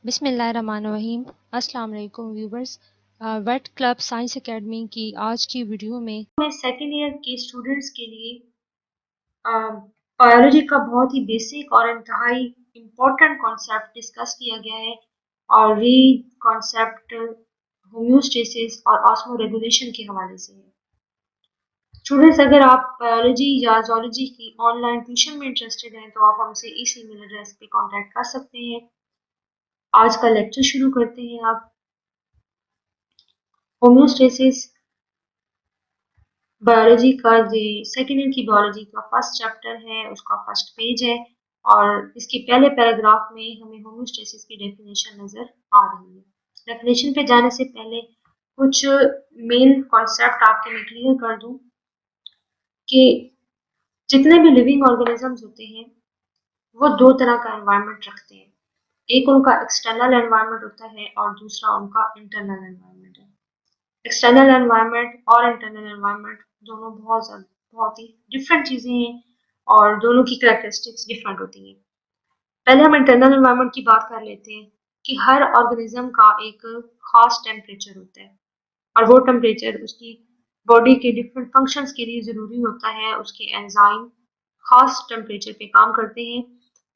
बिस्मिल्लाहिर्रहमानिर्रहीम। अस्सलाम वालेकुम viewers. Weight club science academy की आज की वीडियो में मैं सेकेंड ईयर के स्टूडेंट्स के लिए बायोलॉजी का बहुत ही बेसिक और इंतहाई इम्पोर्टेंट कॉन्सेप्ट डिस्कस किया गया है और ये कॉन्सेप्ट होम्योस्टेसिस और ऑस्मो रेगुलेशन के हवाले से है। स्टूडेंट्स, अगर आप बायोलॉजी या जूलॉजी की ऑनलाइन ट्यूशन में इंटरेस्टेड हैं तो आप हमसे इस ईमेल एड्रेस पे कांटेक्ट कर सकते हैं। आज का लेक्चर शुरू करते हैं। आप होम्योस्टेसिस बायोलॉजी का ये सेकेंड ईयर की बायोलॉजी का फर्स्ट चैप्टर है, उसका फर्स्ट पेज है और इसके पहले पैराग्राफ में हमें होम्योस्टेसिस की डेफिनेशन नजर आ रही है। डेफिनेशन पे जाने से पहले कुछ मेन कॉन्सेप्ट आपके मैं क्लियर कर दूं कि जितने भी लिविंग ऑर्गेनिजम्स होते हैं वो दो तरह का एनवायरनमेंट रखते हैं। एक उनका एक्सटर्नल एनवायरनमेंट होता है और दूसरा उनका इंटरनल एनवायरनमेंट है। एक्सटर्नल एनवायरनमेंट और इंटरनल एनवायरनमेंट दोनों बहुत ही डिफरेंट चीजें हैं और दोनों की कैरेक्टरिस्टिक्स डिफरेंट होती हैं। पहले हम इंटरनल एनवायरनमेंट की बात कर लेते हैं कि हर ऑर्गेनिज्म का एक खास टेम्परेचर होता है और वो टेम्परेचर उसकी बॉडी के डिफरेंट फंक्शंस के लिए ज़रूरी होता है। उसके एंजाइम खास टेम्परेचर पे काम करते हैं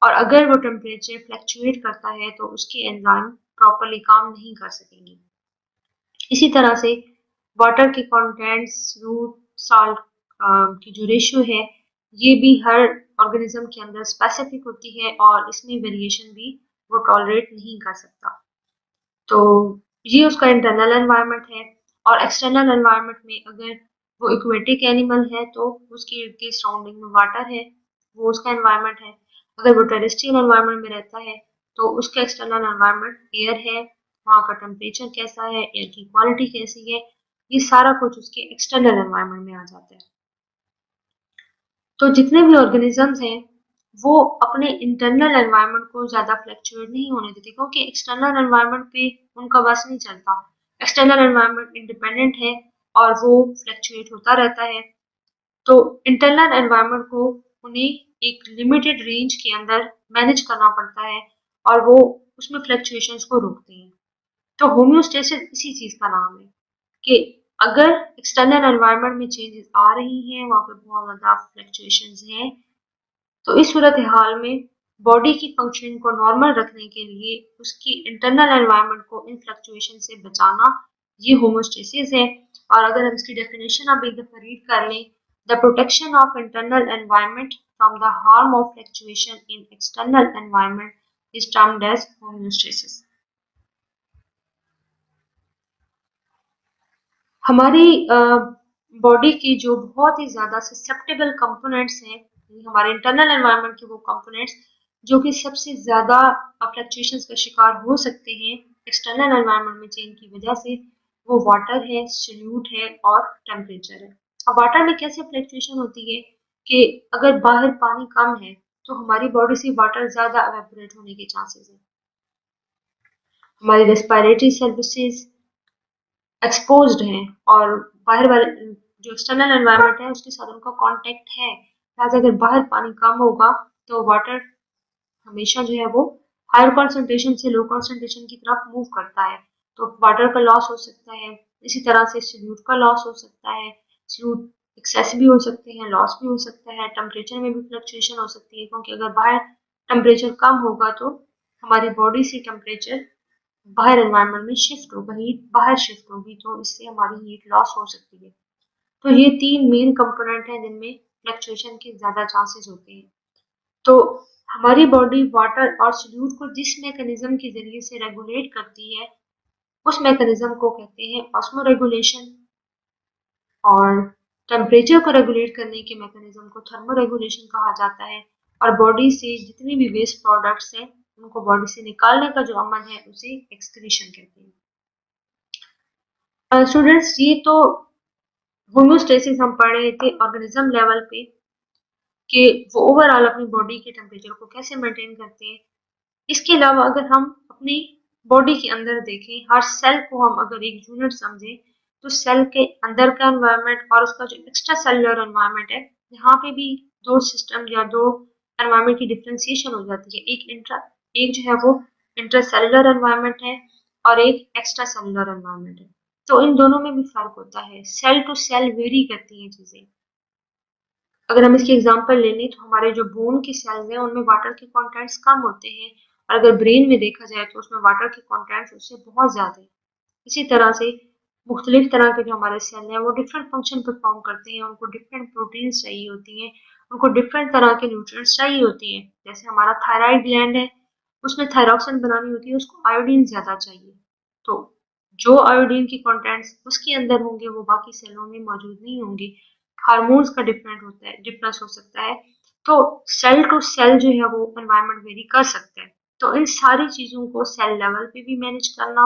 और अगर वो टेम्परेचर फ्लक्चुएट करता है तो उसके एंजाइम प्रॉपरली काम नहीं कर सकेंगे। इसी तरह से वाटर के कंटेंट्स, रूट, साल्ट की जो रेशियो है ये भी हर ऑर्गेनिज्म के अंदर स्पेसिफिक होती है और इसमें वेरिएशन भी वो टॉलरेट नहीं कर सकता। तो ये उसका इंटरनल एनवायरनमेंट है। और एक्सटर्नल एनवायरनमेंट में अगर वो एक्वेटिक एनिमल है तो उसके इर्द गिर्द सराउंडिंग में वाटर है, वो उसका एनवायरनमेंट है। अगर वो टेरेस्ट्रियल एनवायरनमेंट में रहता है तो उसका एक्सटर्नल एनवायरनमेंट एयर है, वहाँ का टेम्परेचर कैसा है, एयर की क्वालिटी कैसी है, ये सारा कुछ उसके एक्सटर्नल एनवायरनमेंट में आ जाता है। तो जितने भी ऑर्गेनिजम्स हैं वो अपने इंटरनल एनवायरनमेंट को ज़्यादा फ्लक्चुएट नहीं होने देते क्योंकि एक्सटर्नल एनवायरनमेंट पे उनका बस नहीं चलता। एक्सटर्नल एनवायरनमेंट इंडिपेंडेंट है और वो फ्लक्चुएट होता रहता है। तो इंटरनल एनवायरनमेंट को उन्हें एक लिमिटेड रेंज के अंदर मैनेज करना पड़ता है और वो उसमें फ्लक्चुएशंस को रोकते हैं। तो होम्योस्टेसिस इसी चीज का नाम है कि अगर एक्सटर्नल एनवायरनमेंट में चेंजेस आ रही हैं, वहाँ पे बहुत ज़्यादा फ्लक्चुएशंस हैं, तो इस सूरत हाल में बॉडी की फंक्शन को नॉर्मल रखने के लिए उसकी इंटरनल एनवायरनमेंट को इन फ्लक्चुएशन से बचाना, ये होमोस्टेसिस है। और अगर हम इसकी डेफिनेशन आप एक दफा रीड कर लें, the protection of internal environment from the harm of fluctuation in external environment is termed as homeostasis. हमारी बॉडी की जो बहुत ही ज़्यादा ससेप्टेबल कंपोनेंट्स हैं, हमारे इंटरनल एनवायरनमेंट के वो कंपोनेंट्स जो कि सबसे ज़्यादा फ्लक्चुएशंस का शिकार हो सकते हैं एक्सटर्नल एनवायरनमेंट में चेंज की वजह से, वो वाटर है, सॉल्यूट है और टेम्परेचर है। अब वाटर में कैसे फ्लक्चुएशन होती है कि अगर बाहर पानी कम है तो हमारी बॉडी से वाटर ज़्यादा एवेपोरेट होने के चांसेस हैं। हमारी रेस्पिरेटरी सर्विसेज एक्सपोज्ड हैं और बाहर वाले जो एक्सटर्नल एनवायरनमेंट है उसके साथ उनका कांटेक्ट है। लिहाजा अगर बाहर पानी कम होगा तो वाटर हमेशा जो है वो हायर कंसंट्रेशन से लो कंसंट्रेशन की तरफ मूव करता है, तो वाटर का लॉस हो सकता है। इसी तरह से सॉल्यूट का लॉस हो सकता है, सॉल्यूट एक्सेस भी हो सकते हैं, लॉस भी हो सकता है। टेम्परेचर में भी फ्लक्चुएशन हो सकती है क्योंकि अगर बाहर टेम्परेचर कम होगा तो हमारी बॉडी से टेम्परेचर बाहर एनवायरनमेंट में शिफ्ट होगा, हीट बाहर शिफ्ट होगी, तो इससे हमारी हीट लॉस हो सकती है। तो ये तीन मेन कंपोनेंट हैं जिनमें फ्लक्चुएशन के ज्यादा चांसेस होते हैं। तो हमारी बॉडी वाटर और सॉल्यूट को जिस मैकेनिज्म के जरिए से रेगुलेट करती है उस मैकेनिज्म को कहते हैं ऑस्मो रेगुलेशन, और टेम्परेचर को रेगुलेट करने के मैकेनिज्म को थर्मो रेगुलेशन कहा जाता है। और बॉडी से जितनी भी वेस्ट प्रोडक्ट्स हैं उनको बॉडी से निकालने का जो अमल है उसे एक्सक्रीशन कहते हैं। स्टूडेंट्स, ये तो होम्योस्टेसिस हम पढ़ रहे थे ऑर्गेनिज्म लेवल पे कि वो ओवरऑल अपनी बॉडी के टेम्परेचर को कैसे मेंटेन करते हैं। इसके अलावा अगर हम अपनी बॉडी के अंदर देखें, हर सेल को हम अगर एक यूनिट समझें तो सेल के अंदर का एनवायरनमेंट और उसका जो एक्स्ट्रा सेलुलर एनवायरनमेंट है, यहाँ पे भी दो सिस्टम या दो एनवायरनमेंट की डिफ्रेंसिएशन हो जाती है। एक जो है वो इंट्रासेलुलर एनवायरनमेंट है और एक एक्स्ट्रा सेलुलर एनवायरनमेंट है। तो इन दोनों में भी फर्क होता है, सेल टू सेल वेरी करती हैं चीजें। अगर हम इसकी एग्जांपल ले लें तो हमारे जो बोन के सेल्स हैं उनमें वाटर के कंटेंट्स कम होते हैं, और अगर ब्रेन में देखा जाए तो उसमें वाटर के कंटेंट्स उससे बहुत ज्यादा है। इसी तरह से मुख्तलिफ तरह के जो हमारे सेल हैं वो डिफरेंट फंक्शन परफॉर्म करते हैं, उनको डिफरेंट प्रोटीन्स चाहिए होती हैं, उनको डिफरेंट तरह के न्यूट्रिएंट्स चाहिए होती हैं। जैसे हमारा थायराइड ग्लैंड है, उसमें थायरॉक्सिन बनानी होती है, उसको आयोडीन ज्यादा चाहिए। तो जो आयोडीन की कंटेंट्स उसके अंदर होंगे वो बाकी सेलों में मौजूद नहीं होंगे। हार्मोन्स का डिफरेंट होता है, डिफरेंस हो सकता है। तो सेल टू सेल जो है वो एनवायरनमेंट वेरी कर सकते हैं। तो इन सारी चीजों को सेल लेवल पे भी मैनेज करना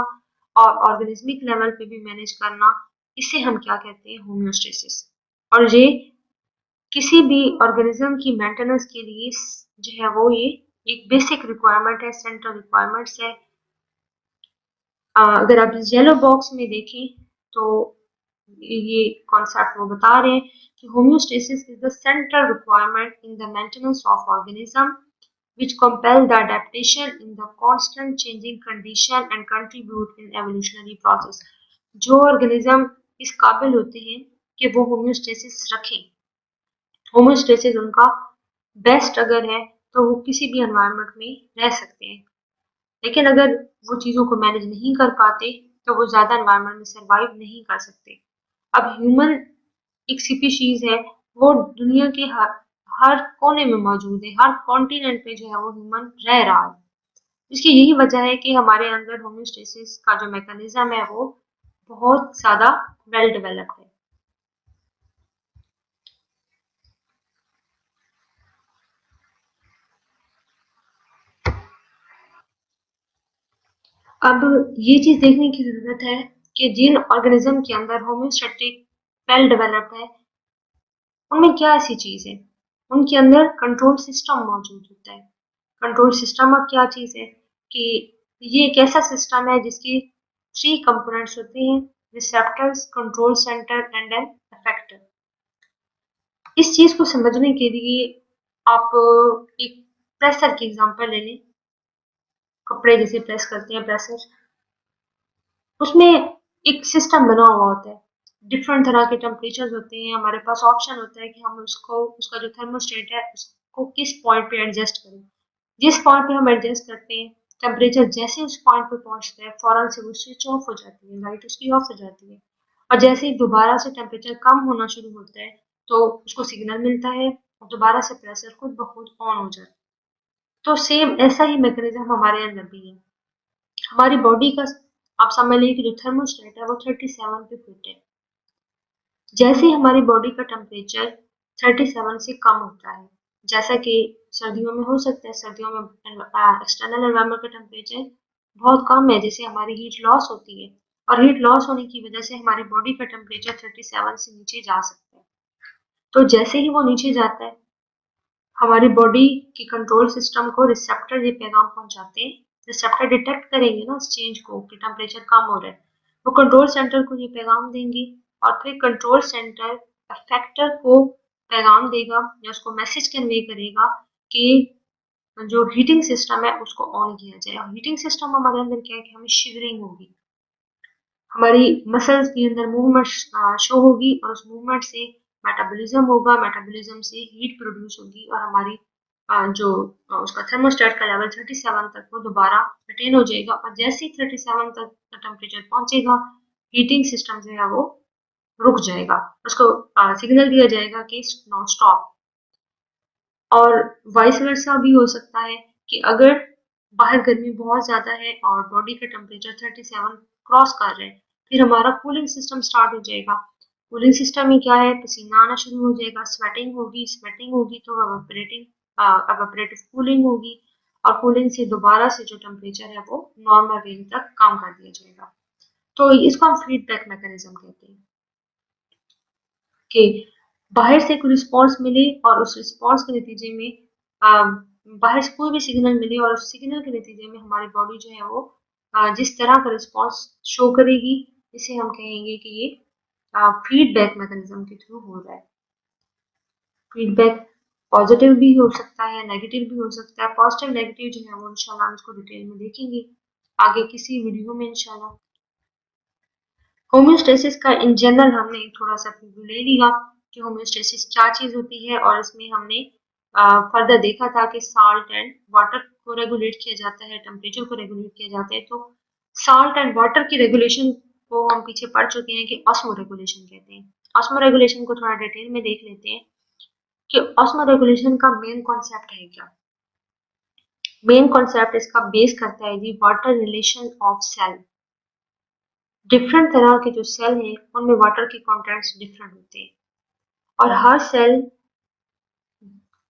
और ऑर्गेनिज्मिक लेवल पे भी मैनेज करना, इसे हम क्या कहते हैं, होम्योस्टेसिस। और ये किसी भी ऑर्गेनिज्म की मेंटेनेंस के लिए जो है वो ये एक बेसिक रिक्वायरमेंट है, सेंट्रल रिक्वायरमेंट्स है। अगर आप येलो बॉक्स में देखें तो ये कॉन्सेप्ट वो बता रहे हैं कि homeostasis is the central requirement in the maintenance of organism which compel the adaptation in the constant changing condition and contribute in evolutionary process। जो ऑर्गेनिज्म इस काबिल होते हैं कि वो होम्योस्टेसिस रखें, होम्योस्टेसिस उनका बेस्ट अगर है तो वो किसी भी एनवायरनमेंट में रह सकते हैं। लेकिन अगर वो चीज़ों को मैनेज नहीं कर पाते तो वो ज़्यादा एनवायरनमेंट में सरवाइव नहीं कर सकते। अब ह्यूमन एक स्पीशीज है, वो दुनिया के हर कोने में मौजूद है, हर कॉन्टिनेंट पे जो है वो ह्यूमन रह रहा है। इसकी यही वजह है कि हमारे अंदर होम्योस्टेसिस का जो मैकेनिज्म है वो बहुत ज़्यादा वेल डेवलप्ड है। अब ये चीज़ देखने की ज़रूरत है कि जिन ऑर्गेनिज्म के अंदर होम्योस्टेटिक वेल डेवलप्ड है उनमें क्या ऐसी चीज़ है, उनके अंदर कंट्रोल सिस्टम मौजूद होता है। कंट्रोल सिस्टम अब क्या चीज़ है कि ये एक ऐसा सिस्टम है जिसकी थ्री कंपोनेंट्स होते हैं, receptors, control centre and an effector. इस चीज़ को समझने के लिए आप एक प्रेसर की एग्जांपल ले लें। कपड़े जैसे प्रेस करते हैं प्रेसर, उसमें एक सिस्टम बना हुआ होता है, डिफरेंट तरह के टेम्परेचर होते हैं, हमारे पास ऑप्शन होता है कि हम उसको उसका जो थर्मोस्टेट है उसको किस पॉइंट पे एडजस्ट करें। जिस पॉइंट पे हम एडजस्ट करते हैं, टेम्परेचर जैसे उस पॉइंट पे पहुंचता है फौरन से वो स्विच ऑफ हो जाती है, लाइट उसकी ऑफ हो जाती है। और जैसे ही दोबारा से टेम्परेचर कम होना शुरू होता है तो उसको सिग्नल मिलता है और दोबारा से प्रेशर खुद ब खुद ऑन हो जाता है। तो सेम ऐसा ही मैकेनिज्म हमारे अंदर भी है। हमारी बॉडी का आप समझ लीजिए कि जो थर्मोस्टेट है वो 37 पे फिट है। जैसे ही हमारी बॉडी का टेम्परेचर 37 से कम होता है, जैसा कि सर्दियों में हो सकता है, सर्दियों में एक्सटर्नल एनवायरनमेंट का टेम्परेचर बहुत कम है, जैसे हमारी हीट लॉस होती है, और हीट लॉस होने की वजह से हमारी बॉडी का टेम्परेचर 37 से नीचे जा सकता है। तो जैसे ही वो नीचे जाता है, हमारी बॉडी की कंट्रोल सिस्टम को रिसेप्टर ये पैगाम पहुंचाते हैं। रिसेप्टर डिटेक्ट करेंगे ना इस चेंज को कि टेम्परेचर कम हो रहा है, वो कंट्रोल सेंटर को ये पैगाम देंगे, और फिर कंट्रोल सेंटर अफेक्टर को पैगाम देगा या उसको मैसेज कन्वे करेगा कि जो हीटिंग सिस्टम है उसको ऑन किया जाए। और हीटिंग सिस्टम हमारे अंदर क्या है कि हमें शिवरिंग होगी, हमारी मसल्स के अंदर मूवमेंट शो होगी, और उस मूवमेंट से मेटाबॉलिज्म होगा, मेटाबॉलिज्म से हीट प्रोड्यूस होगी, और हमारी जो उसका थर्मोस्टेट का लेवल 37 तक वो दोबारा अटेन हो जाएगा। और जैसे ही 37 तक टेम्परेचर पहुंचेगा, हीटिंग सिस्टम जो है वो रुक जाएगा, उसको सिग्नल दिया जाएगा कि नॉन स्टॉप। और वाइस वर्सा भी हो सकता है कि अगर बाहर गर्मी बहुत ज़्यादा है और बॉडी का टेम्परेचर 37 क्रॉस कर रहा है, फिर हमारा कूलिंग सिस्टम स्टार्ट हो जाएगा। कूलिंग सिस्टम में क्या है, पसीना आना शुरू हो जाएगा, स्वेटिंग होगी तो एवापोरेटिव कूलिंग होगी, और कूलिंग से दोबारा से जो टेम्परेचर है वो नॉर्मल रेंज तक कम कर दिया जाएगा। तो इसको हम फीडबैक मैकेनिज्म कहते हैं कि बाहर से कोई रिस्पॉन्स मिले और उस रिस्पॉन्स के नतीजे में बाहर से कोई भी सिग्नल मिले और उस सिग्नल के नतीजे में हमारी बॉडी जो है वो जिस तरह का रिस्पॉन्स शो करेगी, इसे हम कहेंगे कि ये फीडबैक मैकेनिज्म के थ्रू हो रहा है। फीडबैक पॉजिटिव भी हो सकता है, नेगेटिव भी हो सकता है। पॉजिटिव नेगेटिव जो है वो इंशाल्लाह हम इसको डिटेल में देखेंगे आगे किसी वीडियो में इंशाल्लाह। होम्योस्टेसिस का इन जनरल हमने थोड़ा सा प्रीव्यू ले लिया कि होम्योस्टेसिस क्या चीज होती है, और इसमें हमने फर्दर देखा था कि साल्ट एंड वाटर को रेगुलेट किया जाता है, टेम्परेचर को रेगुलेट किया जाता है। तो साल्ट एंड वाटर की रेगुलेशन को हम पीछे पढ़ चुके हैं कि ऑस्मो रेगुलेशन कहते हैं। ऑस्मो रेगुलेशन को थोड़ा डिटेल में देख लेते हैं कि ऑस्मो रेगुलेशन का मेन कॉन्सेप्ट है क्या। मेन कॉन्सेप्ट इसका बेस करता है जी water relation of cell. Different तरह के जो सेल हैं उनमें वाटर के कंटेंट्स डिफरेंट होते हैं, और हर सेल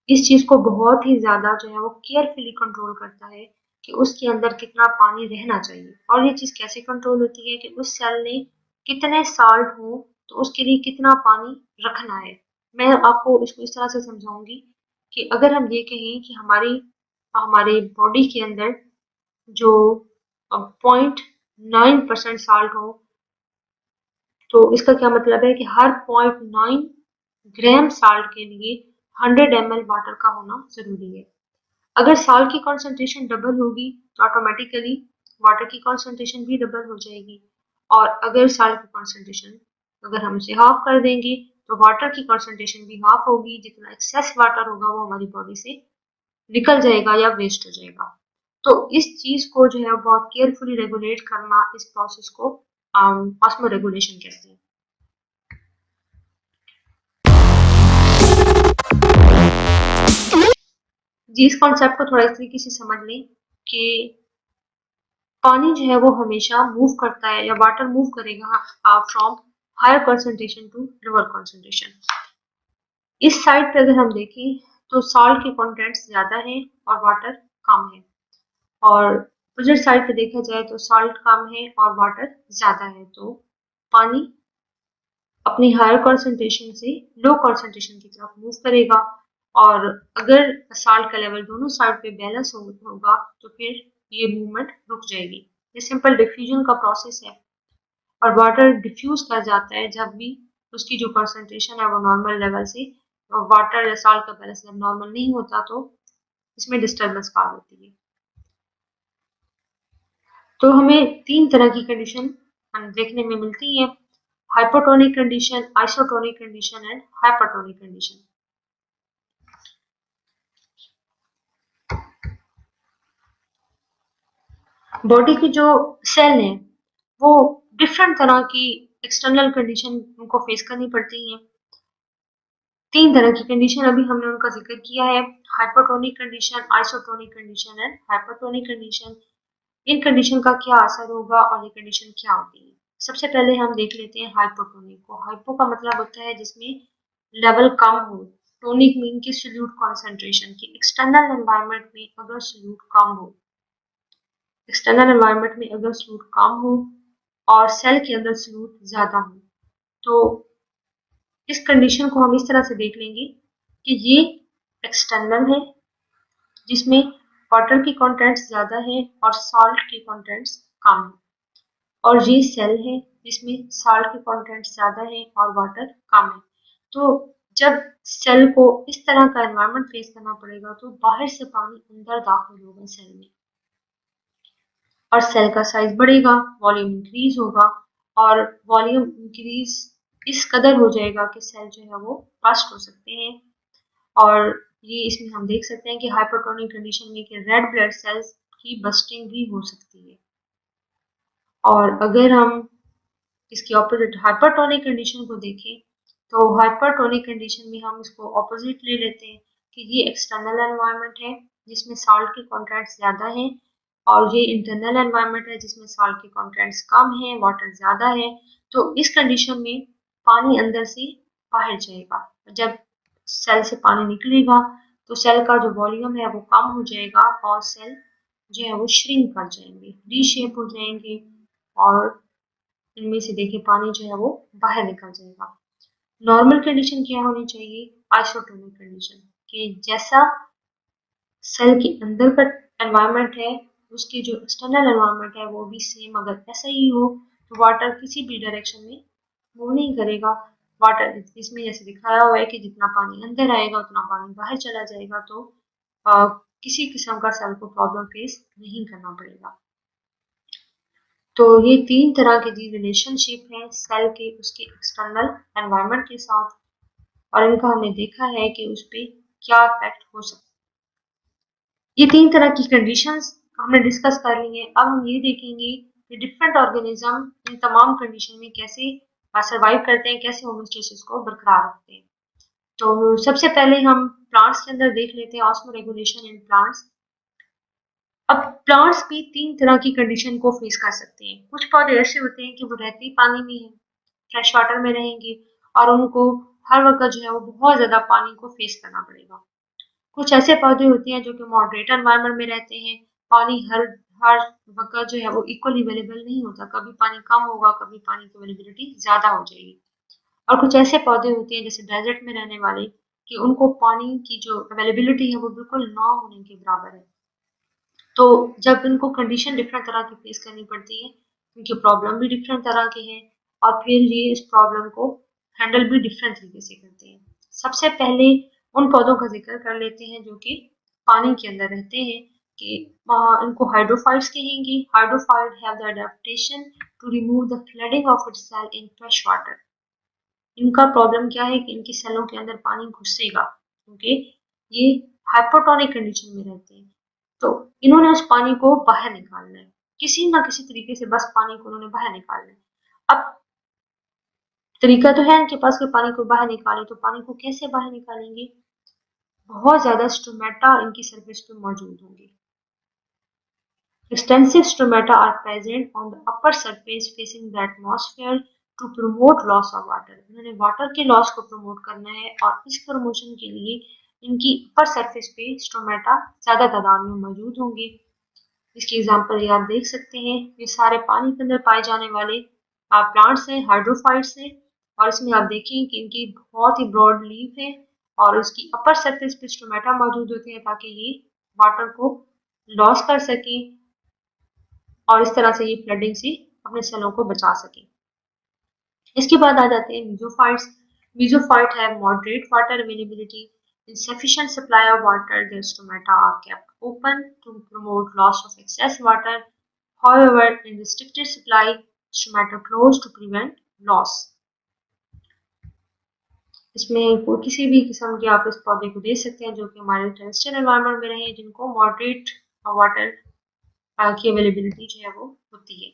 इस चीज को बहुत ही ज्यादा जो है वो केयरफुली कंट्रोल करता है कि उसके अंदर कितना पानी रहना चाहिए। और ये चीज कैसे कंट्रोल होती है कि उस सेल ने कितने साल्ट हो तो उसके लिए कितना पानी रखना है। मैं आपको इसको इस तरह से समझाऊंगी कि अगर हम ये कहें कि हमारी हमारे बॉडी के अंदर जो 0.9% साल्ट हो, तो इसका क्या मतलब है कि हर 0.9 ग्राम साल्ट के लिए 100 ml वाटर का होना जरूरी है। अगर साल्ट की कॉन्सेंट्रेशन डबल होगी तो ऑटोमेटिकली वाटर की कॉन्सेंट्रेशन भी डबल हो जाएगी। और अगर साल्ट की कॉन्सेंट्रेशन अगर हम इसे हाफ कर देंगे तो वाटर की कॉन्सेंट्रेशन भी हाफ होगी। जितना एक्सेस वाटर होगा वो हमारी बॉडी से निकल जाएगा या वेस्ट हो जाएगा। तो इस चीज को जो है बहुत केयरफुली रेगुलेट करना, इस प्रोसेस को ऑस्मो रेगुलेशन कहते हैं। जी, इस कॉन्सेप्ट को थोड़ा इस तरीके से समझ लें कि पानी जो है वो हमेशा मूव करता है या वाटर मूव करेगा from higher concentration to lower concentration. इस साइड पे अगर हम देखें तो सॉल्ट के कंटेंट्स ज्यादा हैं और वाटर कम है, और अपोजिट साइड पे देखा जाए तो सॉल्ट कम है और वाटर ज्यादा है। तो पानी अपनी हायर कंसंट्रेशन से लो कंसंट्रेशन की तरफ मूव करेगा, और अगर साल्ट का लेवल दोनों साइड पे बैलेंस होगा तो फिर ये मूवमेंट रुक जाएगी। ये सिंपल डिफ्यूजन का प्रोसेस है, और वाटर डिफ्यूज कर जाता है जब भी उसकी जो कंसंट्रेशन है वो नॉर्मल लेवल से वाटर या साल्ट का बैलेंस जब नॉर्मल नहीं होता तो इसमें डिस्टर्बेंस आ होती है। तो हमें तीन तरह की कंडीशन देखने में मिलती है: hypotonic condition, isotonic condition and hypertonic condition. Body की जो सेल है वो डिफरेंट तरह की एक्सटर्नल कंडीशन उनको फेस करनी पड़ती है। तीन तरह की कंडीशन अभी हमने उनका जिक्र किया है: hypotonic condition, isotonic condition and hypertonic condition. In condition का क्या असर होगा और ये कंडीशन क्या होती है। सबसे पहले हम देख लेते हैं हाइपोटोनिक को। हाइपो का मतलब होता है जिसमें लेवल कम हो, टोनिक मीन की सोल्यूट कॉन्सेंट्रेशन की एक्सटर्नल एनवायरनमेंट में अगर सोल्यूट कम हो, एक्सटर्नल एनवायरनमेंट में अगर सोल्यूट कम हो और सेल के अंदर सोल्यूट ज्यादा हो, तो इस कंडीशन को हम इस तरह से देख लेंगे कि ये एक्सटर्नल है जिसमें वाटर की कंटेंट्स ज्यादा है और सॉल्ट की कंटेंट्स कम है, और ये सेल है जिसमें सॉल्ट की कंटेंट्स ज्यादा है और वाटर कम है। तो जब सेल को इस तरह का एनवायरनमेंट फेस करना पड़ेगा तो बाहर से पानी अंदर दाखिल होगा सेल में, और सेल का साइज बढ़ेगा, वॉल्यूम इंक्रीज होगा, और वॉल्यूम इंक्रीज इस कदर हो जाएगा कि सेल जो है वो बस्ट हो सकते हैं। और ये इसमें हम देख सकते हैं कि हाइपरटोनिक कंडीशन में कि रेड ब्लड सेल्स की बस्टिंग भी हो सकती है। और अगर हम इसकी ऑपोजिट हाइपरटोनिक कंडीशन को देखें तो हाइपरटोनिक कंडीशन में हम इसको ऑपोजिट ले लेते हैं कि ये एक्सटर्नल एनवायरनमेंट है जिसमें सॉल्ट के कंटेंट्स ज्यादा हैं, और ये इंटरनल एनवायरनमेंट है जिसमें सॉल्ट के कंटेंट्स कम हैं, वाटर ज्यादा है। तो इस कंडीशन में पानी अंदर से बाहर जाएगा। जब सेल से पानी निकलेगा तो सेल का जो वॉल्यूम है वो कम हो जाएगा और सेल जो है वो श्रिंक कर जाएंगे, डी शेप हो जाएंगे, और इनमें से देखिए पानी जो है वो बाहर निकल जाएगा। नॉर्मल कंडीशन क्या होनी चाहिए? आइसोटोनिक कंडीशन, कि जैसा सेल के अंदर का एनवायरनमेंट है उसकी जो एक्सटर्नल एनवायरनमेंट है वो भी सेम अगर ऐसा ही हो तो वाटर किसी भी डायरेक्शन में मूव नहीं करेगा। वाटर इसमें जैसे दिखाया हुआ है कि जितना पानी अंदर आएगा उतना पानी बाहर चला जाएगा, तो किसी किस्म का सेल को प्रॉब्लम फेस नहीं करना पड़ेगा। तो ये 3 तरह के जी रिलेशनशिप है सेल के उसके एक्सटर्नल एनवायरनमेंट के साथ, और इनका हमने देखा है कि उस पर क्या इफेक्ट हो सकता है। ये 3 तरह की कंडीशंस हमने डिस्कस कर ली हैं। अब हम ये देखेंगे कि डिफरेंट ऑर्गेनिज्म इन तमाम कंडीशन में कैसे सरवाइव करते हैं, कैसे होमोस्टेसिस को बरकरार रखते हैं। तो सबसे पहले हम प्लांट्स के अंदर देख लेते हैं ऑस्मो रेगुलेशन इन प्लांट्स। अब प्लांट्स भी 3 तरह की कंडीशन को फेस कर सकते हैं। कुछ पौधे ऐसे होते हैं कि वो रहते ही पानी में है, फ्रेश वाटर में रहेंगे, और उनको हर वक्त जो है वो बहुत ज्यादा पानी को फेस करना पड़ेगा। कुछ ऐसे पौधे होते हैं जो कि मॉडरेट एनवायरनमेंट में रहते हैं, पानी हर हर वक्त जो है वो इक्वली अवेलेबल नहीं होता, कभी पानी कम होगा, कभी पानी की अवेलेबिलिटी ज्यादा हो जाएगी। और कुछ ऐसे पौधे होते हैं जैसे डेजर्ट में रहने वाले, कि उनको पानी की जो अवेलेबिलिटी है वो बिल्कुल ना होने के बराबर है। तो जब इनको कंडीशन डिफरेंट तरह की फेस करनी पड़ती है, उनकी प्रॉब्लम भी डिफरेंट तरह के हैं, और फिर ये इस प्रॉब्लम को हैंडल भी डिफरेंट तरीके से करते हैं। सबसे पहले उन पौधों का जिक्र कर लेते हैं जो कि पानी के अंदर रहते हैं, कि इनको हाइड्रोफाइट्स कहेंगे। Hydrophyte have the adaptation to remove the flooding of its cell in fresh water. इनका प्रॉब्लम क्या है कि इनकी सेलों के अंदर पानी घुसेगा, क्योंकि ये हाइपोटोनिक कंडीशन में रहते हैं। तो इन्होंने उस पानी को बाहर निकालना है, किसी ना किसी तरीके से बस पानी को उन्होंने बाहर निकालना है। अब तरीका तो है इनके पास कि पानी को बाहर निकालें, तो पानी को कैसे बाहर निकालेंगे? बहुत ज्यादा स्टोमेटा इनकी सरफेस पे मौजूद होंगे। Extensive stomata are present on the upper surface facing the atmosphere to promote loss of water. इन्होंने वाटर के लॉस को प्रमोट करना है, और इस प्रमोशन के लिए इनकी अपर सरफेस पे स्टोमेटा ज्यादा तादाद में मौजूद होंगे। इसकी एग्जांपल ये आप देख सकते हैं, ये सारे पानी के अंदर पाए जाने वाले प्लांट्स हैं, हाइड्रोफाइट्स हैं, और इसमें आप देखें कि इनकी बहुत ही ब्रॉड लीफ है, और उसकी अपर सरफेस पे स्टोमेटा मौजूद होते हैं ताकि ये वाटर को लॉस कर सकें, और इस तरह से ये फ्लडिंग से अपने सेलों को बचा सके। इसके बाद आ जाते हैं mesophytes. Mesophyte have moderate water availability in sufficient supply of water, their stomata are kept open to promote loss of excess water. However, in restricted supply, stomata close to prevent loss. इसमें कोई किसी भी किस्म के आप इस पौधे को दे सकते हैं जो कि हमारे टेरेस्ट्रियल एनवायरनमेंट में रहे, जिनको मॉडरेट वाटर की अवेलेबिलिटी जो है वो होती है।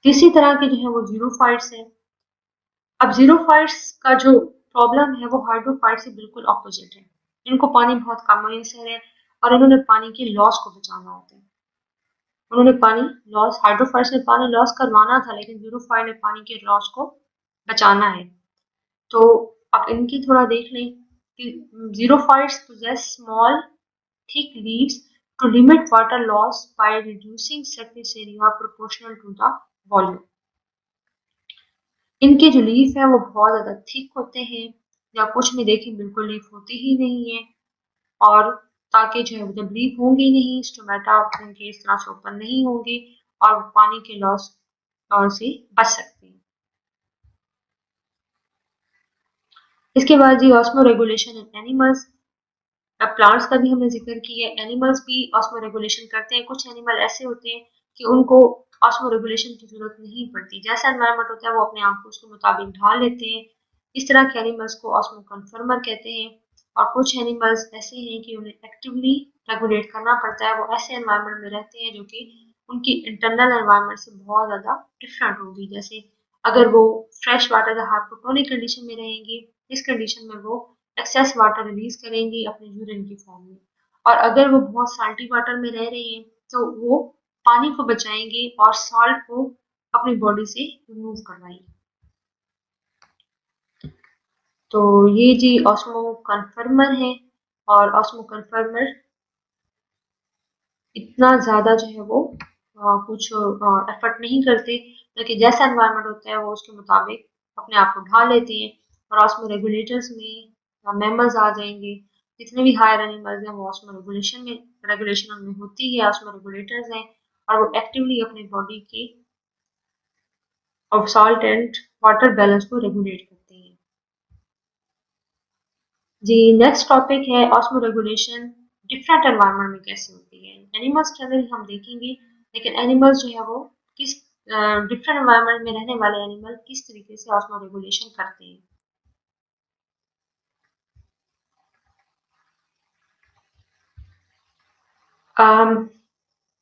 तीसरी तरह के जो है वो जीरोफाइट्स है। अब जीरोफाइट्स का जो प्रॉब्लम है वो हाइड्रोफाइट से बिल्कुल ऑपोजिट है। इनको पानी बहुत कम मैसर है, और इन्होंने पानी के लॉस को बचाना होता है। उन्होंने पानी लॉस, हाइड्रोफाइट्स ने पानी लॉस करवाना था, लेकिन जीरोफाइट ने पानी के लॉस को बचाना है। तो आप इनकी थोड़ा देख लें कि xerophytes possess small thick leaves to limit water loss by reducing surface area proportional to the volume. इनके जो लीफ है वो बहुत ज्यादा थिक होते हैं, या कुछ में देखें बिल्कुल लीफ होती ही नहीं है, और ताकि जो है जब लीफ होंगी नहीं, स्टोमेटा उनके इस तरह से ओपन नहीं होंगे, और पानी के लॉस से बच सकते हैं। इसके बाद जी ऑस्मो रेगुलेशन इन एनिमल्स। अब प्लांट्स का भी हमने जिक्र किया, एनिमल्स भी ऑस्मो रेगुलेशन करते हैं। कुछ एनिमल ऐसे होते हैं कि उनको ऑस्मो रेगुलेशन की जरूरत नहीं पड़ती, जैसा एनवायरनमेंट होता है वो अपने आप को उसके मुताबिक ढाल लेते हैं। इस तरह के एनिमल्स को ऑस्मो कन्फर्मर कहते हैं। और कुछ एनिमल्स ऐसे हैं कि उन्हें एक्टिवली रेगुलेट करना पड़ता है, वो ऐसे एनवायरनमेंट में रहते हैं जो कि उनकी इंटरनल एनवायरनमेंट से बहुत ज्यादा डिफरेंट होगी। जैसे अगर वो फ्रेश वाटर या हाइपोटोनिक कंडीशन में रहेंगे, इस कंडीशन में वो एक्सेस वाटर रिलीज करेंगी अपने यूरिन की फॉर्म में, और अगर वो बहुत साल्टी वाटर में रह रहे हैं तो वो पानी को बचाएंगे और सॉल्ट को अपनी बॉडी से रिमूव करवाएंगे। तो ये जी ऑस्मो कन्फर्मर है, और ऑस्मो कन्फर्मर इतना ज्यादा जो है वो कुछ एफर्ट नहीं करते, बल्कि जैसा एनवायरनमेंट होता है वो उसके मुताबिक अपने आप को ढाल लेते हैं। और ऑस्मो रेगुलेटर्स में मेंबर्स आ जाएंगे, जितने भी हायर एनिमल्स हैं वो ऑस्मो रेगुलेशन में होती है, ऑस्मो रेगुलेटर्स हैं, और वो एक्टिवली अपनी बॉडी की of salt and water balance को रेगुलेट करते हैं। जी नेक्स्ट टॉपिक है ऑस्मो रेगुलेशन डिफरेंट एनवायरनमेंट में कैसे होती है। एनिमल्स के अंदर ही हम देखेंगे, लेकिन एनिमल्स जो है वो किस डिफरेंट एनवायरनमेंट में रहने वाले एनिमल किस तरीके से ऑस्मो रेगुलेशन करते हैं।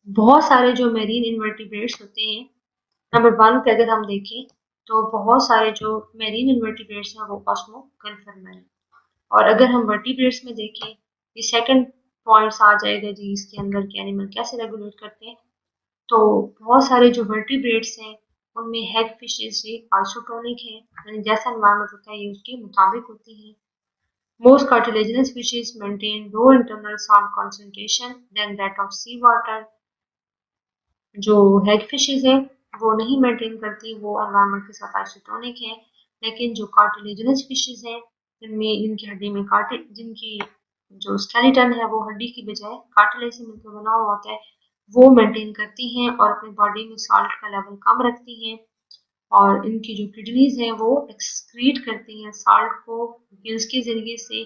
बहुत सारे जो मेरीन इन्वर्टिब्रेट्स होते हैं, नंबर वन पे अगर हम देखें तो बहुत सारे जो मेरीन इन्वर्टिब्रेट्स हैं वो ऑस्मो कन्फर्म है। और अगर हम वर्टिब्रेट्स में देखें, ये सेकंड पॉइंट्स आ जाएगा जी इसके अंदर के एनिमल कैसे रेगुलेट करते हैं। तो बहुत सारे जो वर्टिब्रेट्स हैं उनमें हेग फिशेस ये आइसोटोनिक है, यानी जैसा एनवायरनमेंट होता है ये उसके मुताबिक होती है। Most cartilaginous fishes maintain low internal salt concentration than that of sea water. जो हेग फिशेज है वो नहीं मेंटेन करती, वो एनवायरनमेंट के साथ आइसोटोनिक है। लेकिन जो कार्टिलेजिनस फिशेज है जिनमें जिनकी हड्डी में कार्टे जिनकी जो स्केलेटन है वो हड्डी की बजाय कार्टिलेज से मिलकर बना हुआ होता है, वो मेंटेन करती हैं और अपनी बॉडी में सॉल्ट का लेवल कम रखती हैं। और इनकी जो किडनीज हैं वो एक्सक्रीट करती हैं सॉल्ट को गिल्स के जरिए से,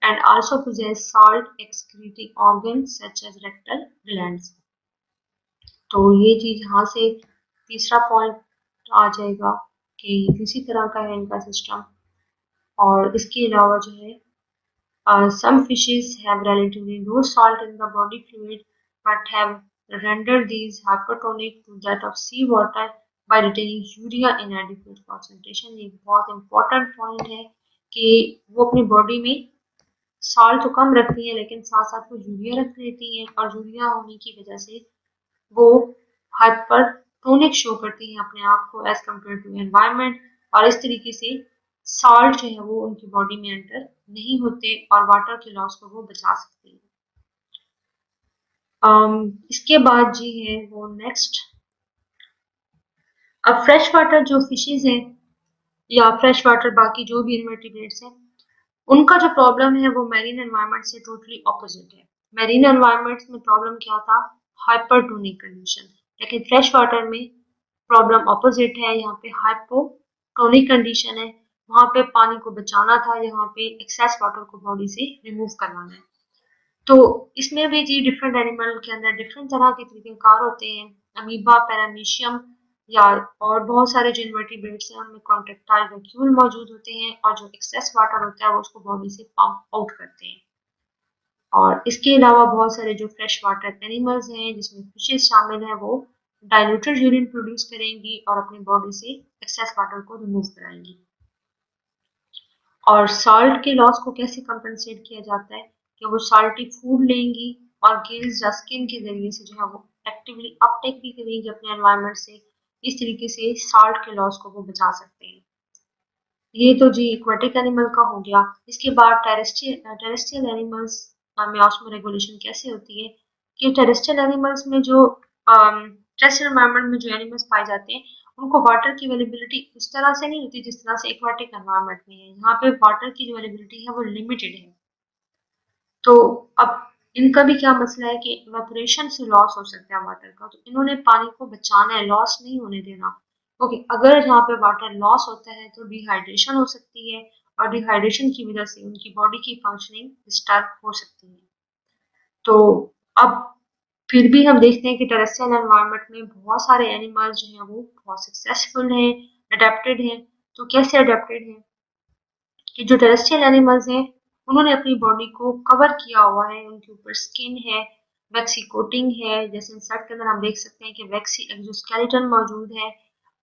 and also possess salt excreting organ such as rectal glands. तो ये चीज यहाँ से तीसरा पॉइंट आ जाएगा कि किसी तरह का है इनका सिस्टम। और इसके अलावा जो है some fishes have relatively low salt in the body fluid but have rendered these hypertonic to that of sea water by retaining urea in adequate concentration। ये बहुत इंपॉर्टेंट पॉइंट है कि वो अपनी बॉडी में सॉल्ट तो कम रखती है लेकिन साथ साथ वो यूरिया रख लेती हैं, और यूरिया होने की वजह से वो हाइपरटोनिक शो करती हैं अपने आप को एज कम्पेयर टू एनवायरनमेंट। और इस तरीके से सॉल्ट जो है वो उनकी बॉडी में एंटर नहीं होते और वाटर के लॉस को वो बचा सकते हैं। इसके बाद जी है वो नेक्स्ट, अब फ्रेश वाटर जो फिशेज हैं या फ्रेश वाटर बाकी जो भी इन्वर्टिब्रेट्स हैं उनका जो प्रॉब्लम है वो मैरीन एनवायरनमेंट से टोटली ऑपोजिट है। मैरीन एनवायरनमेंट में प्रॉब्लम क्या था, हाइपरटोनिक कंडीशन, लेकिन फ्रेश वाटर में प्रॉब्लम ऑपोजिट है, यहाँ पे हाइपोटोनिक कंडीशन है। वहां पे पानी को बचाना था, यहाँ पे एक्सेस वाटर को बॉडी से रिमूव करवाना है। तो इसमें भी जी डिफरेंट एनिमल के अंदर डिफरेंट तरह के तरीकेकार होते हैं। अमीबा, पैरामीशियम या और बहुत सारे जो इन्वर्टिब्रेट्स हैं उनमें कॉन्ट्रेक्टाइल वैक्यूल मौजूद होते हैं और जो एक्सेस वाटर होता है वो उसको बॉडी से पंप आउट करते हैं। और इसके अलावा बहुत सारे जो फ्रेश वाटर एनिमल्स हैं जिसमें फिशेस शामिल हैं वो डाइल्यूटेड यूरिन प्रोड्यूस करेंगी और अपनी बॉडी से एक्सेस वाटर को रिमूव कराएंगी। और सॉल्ट के लॉस को कैसे कंपनसेट किया जाता है कि वो सॉल्टी फूड लेंगी और गिल्स या स्किन के जरिए से जो है वो एक्टिवली अपटेक भी करेंगी अपने एनवायरनमेंट से। इस तरीके से सॉल्ट के लॉस को वो बचा सकते हैं। ये तो जी एक्वाटिक एनिमल का हो गया। इसके बाद टेरेस्ट्रियल एनिमल्स में ऑस्मो रेगुलेशन कैसे होती है कि टेरेस्ट्रियल एनिमल्स में जो टेरेस्ट्रियल एनवायरनमेंट में जो एनिमल्स पाए जाते हैं उनको वाटर की अवेलेबिलिटी उस तरह से नहीं होती जिस तरह से एक्वाटिक एनवायरनमेंट में है। यहाँ पे वाटर की जो अवेलेबिलिटी है वो लिमिटेड है। तो अब इनका भी क्या मसला है कि इवेपोरेशन से लॉस हो सकता है वाटर का, तो इन्होंने पानी को बचाना है, लॉस नहीं होने देना। क्योंकि अगर यहाँ पे वाटर लॉस होता है तो डिहाइड्रेशन हो सकती है और डिहाइड्रेशन की वजह से उनकी बॉडी की फंक्शनिंग डिस्टर्ब हो सकती है। तो अब फिर भी हम देखते हैं कि टेरेस्ट्रियल एनवायरनमेंट में बहुत सारे एनिमल्स जो हैं वो बहुत सक्सेसफुल हैं, अडेप्टेड हैं। तो कैसे अडेप्टेड हैं कि जो टेरेस्ट्रियल एनिमल्स हैं उन्होंने अपनी बॉडी को कवर किया हुआ है, उनके ऊपर स्किन है, वैक्सी कोटिंग है। जैसे इंसेक्ट के अंदर हम देख सकते हैं कि वैक्सी एक्सोस्केलेटन मौजूद है।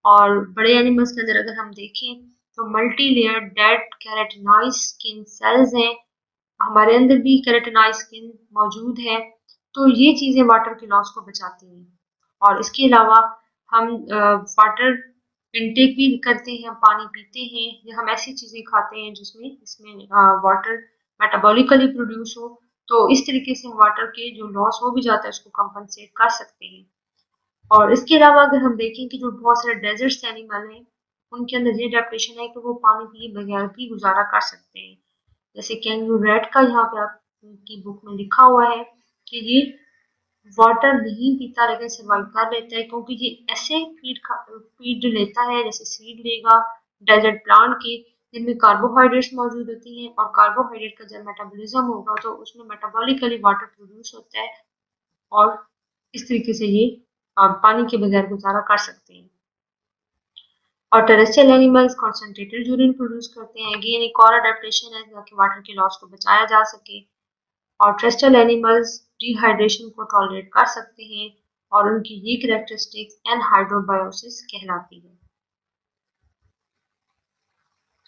और बड़े एनिमल्स के अंदर अगर हम देखें तो multi layer dead keratinise skin cells हैं। हमारे अंदर भी केराटिनाइज स्किन मौजूद है। तो ये चीज़ें वाटर के लॉस को बचाती हैं। और इसके अलावा हम वाटर इनटेक भी करते हैं, पानी पीते हैं या हम ऐसी चीज़ें खाते हैं जिसमें इसमें वाटर मेटाबॉलिकली प्रोड्यूस हो। तो इस तरीके से वाटर के जो लॉस हो भी जाता है उसको कंपनसेट कर सकते हैं। और इसके अलावा अगर हम देखें कि जो बहुत सारे डेजर्ट एनिमल हैं उनके अंदर ये अडेप्टेशन है कि वो पानी पिए बगैर भी गुजारा कर सकते हैं। जैसे कैंगरू रैट का यहाँ पे आपकी बुक में लिखा हुआ है कि ये वाटर नहीं पीता लेकिन सर्वाइव कर लेता है, क्योंकि ये ऐसे फीड लेता है जैसे सीड लेगा डेजर्ट प्लांट की, जिनमें कार्बोहाइड्रेट्स मौजूद होती हैं, और कार्बोहाइड्रेट का जब मेटाबॉलिज्म होगा तो उसमें मेटाबॉलिकली वाटर प्रोड्यूस होता है, और इस तरीके से ये पानी के बगैर गुजारा कर सकते हैं। और terrestrial animals concentrated urine produce करते हैं, अगेन एक और अडेप्टेशन है ताकि वाटर के लॉस को बचाया जा सके। और टेरेस्ट्रियल एनिमल्स डिहाइड्रेशन को टॉलरेट कर सकते हैं, और उनकी ये कैरेक्टरिस्टिक्स एनहाइड्रोबायोसिस कहलाती है।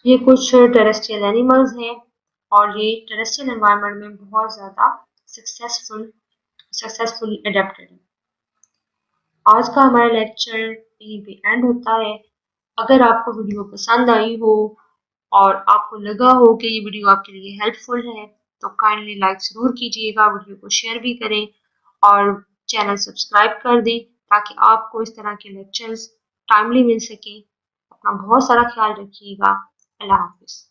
ये कुछ टेरेस्ट्रियल एनिमल्स हैं, और ये टेरेस्ट्रियल एनवायरनमेंट में बहुत ज़्यादा सक्सेसफुल एडेप्टेड है। आज का हमारा लेक्चर यहीं पे एंड होता है। अगर आपको वीडियो पसंद आई हो और आपको लगा हो कि ये वीडियो आपके लिए हेल्पफुल है, तो काइंडली लाइक ज़रूर कीजिएगा, वीडियो को शेयर भी करें और चैनल सब्सक्राइब कर दें ताकि आपको इस तरह के लेक्चर्स टाइमली मिल सकें। अपना बहुत सारा ख्याल रखिएगा। अल्लाह हाफिज़।